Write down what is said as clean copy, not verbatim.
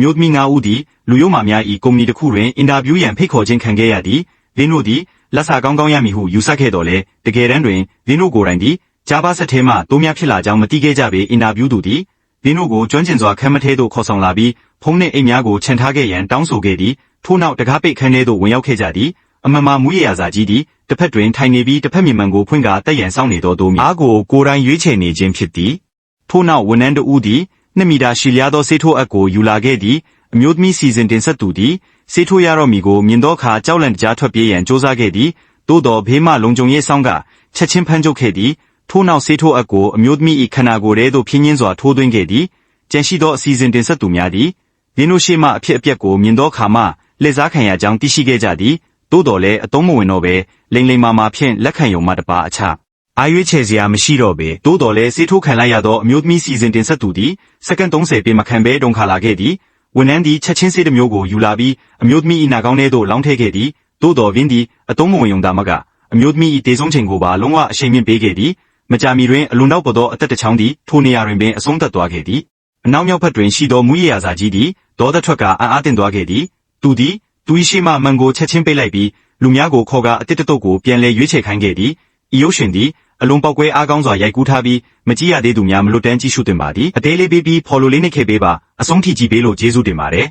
မျိုးသမီး9ဦးသည်လူယုံမာများ၏ကုမ္ပဏီတစ်ခုတွင်အင်တာဗျူးရန်ဖိတ်ခေါ်ခြင်းခံခဲ့ရသည်လင်းတို့သည်လက်စာကောင်းကောင်းရမည်ဟုယူဆခဲ့တော်လဲတကယ်တမ်းတွင်လင်းတို့ကိုယ်တိုင်သည်ဂျာဘာဆက်ထဲမှတိုးများဖြစ်လာကြောင်းမသိခဲ့ကြပေအင်တာဗျူးသူသည်လင်းတို့ကိုကျွမ်းကျင်စွာခမ်းမထဲသို့ခေါ်ဆောင်လာပြီးဖုန်းနှင့်အိမ်များကိုခြံထားခဲ့ရန်တောင်းဆိုခဲ့သည်ထို့နောက်တကားပိတ်ခန်းထဲသို့ဝင်ရောက်ခဲ့ကြသည်အမှန်မှမူရရာစာကြီးသည်တစ်ဖက်တွင်ထိုင်နေပြီးတစ်ဖက်မြင်မှန်ကိုဖွင့်ကာတက်ရန်စောင့်နေသောတိုးများကိုကိုယ်တိုင်ရွေးချယ်နေခြင်းဖြစ်သည်ထို့နောက်ဝန်ထမ်းတို့ဦးသည်2 မီတာရှည်လျားသောဆေးထိုးအပ်ကိုယူလာခဲ့သည်အမျိုးသမီးစီစဉ်တင်ဆက်သူသည်ဆေးထိုးရတော့မီကိုမြင်သောအခါကြောက်လန့်တကြားထွက်ပြေးရန်စ조사ခဲ့သည်သို့တော်ဘေးမှလုံခြုံရေးဆောင်ကချက်ချင်းဖမ်းချုပ်ခဲ့သည်ထို့နောက်ဆေးထိုးအပ်ကိုအမျိုးသမီး၏ခန္ဓာကိုယ်ထဲသို့ဖြင်းချင်းစွာထိုးသွင်းခဲ့သည်ကြန့်ရှိသောအစီအစဉ်တင်ဆက်သူများသည်လင်းတို့ရှိမှအဖြစ်အပျက်ကိုမြင်သောအခါမှလက်စားခံရကြောင်းသိရှိခဲ့ကြသည်သို့တော်လည်းအသုံးမဝင်တော့ဘဲလိမ်လိမ်မာဖြင့်လက်ခံယုံမှတပါအခြားအားရွေးချယ်စရာမရှိတော့ပေသို့တော်လည်းဆေးထိုးခံလိုက်ရသောအမျိုးသမီးစီစဉ်တင်ဆက်သူသည်စက္ကန့်30ပေမခံဘဲတုန်ခါလာခဲ့သည်ဝန်ထမ်းသည်ချက်ချင်းဆေးတစ်မျိုးကိုယူလာပြီးအမျိုးသမီး၏နှာခေါင်းထဲသို့လောင်းထည့်ခဲ့သည်သို့တော်ဗင်းသည်အသုံးမဝင်ယုံသာမကအမျိုးသမီး၏တေဆုံးချိန်ကိုပါလုံးဝအရှိန်မြင့်ပေးခဲ့သည်မကြာမီတွင်အလွန်နောက်ပေါ်သောအသက်တစ်ချောင်းသည်ထိုနေရာတွင်ပင်အဆုံးသတ်သွားခဲ့သည်အနောက်မြောက်ဘက်တွင်ရှိသောမူရရာစာကြီးသည်ဒေါသထွက်ကာအားတင်သွားခဲ့သည်သူသည်သူ၏ရှိမှမှန်ကိုချက်ချင်းပိတ်လိုက်ပြီးလူများကိုခေါ်ကာအတစ်တုတ်ကိုပြန်လဲရွေးချယ်ခိုင်းခဲ့သည်ဤရုပ်ရှင်သည်အလွန်ပေါက်ကွဲအားကောင်းစွာရိုက်ကူးထားပြီးမကြည့်ရသေးသူများမလွတ်တမ်းကြည့်ရှုသင့်ပါသည်အသေးလေးပေးပြီးဖော်လိုလေးနှိပ်ခဲ့ပေးပါအဆုံးထိကြည့်ပေးလို့ကျေးဇူးတင်ပါတယ်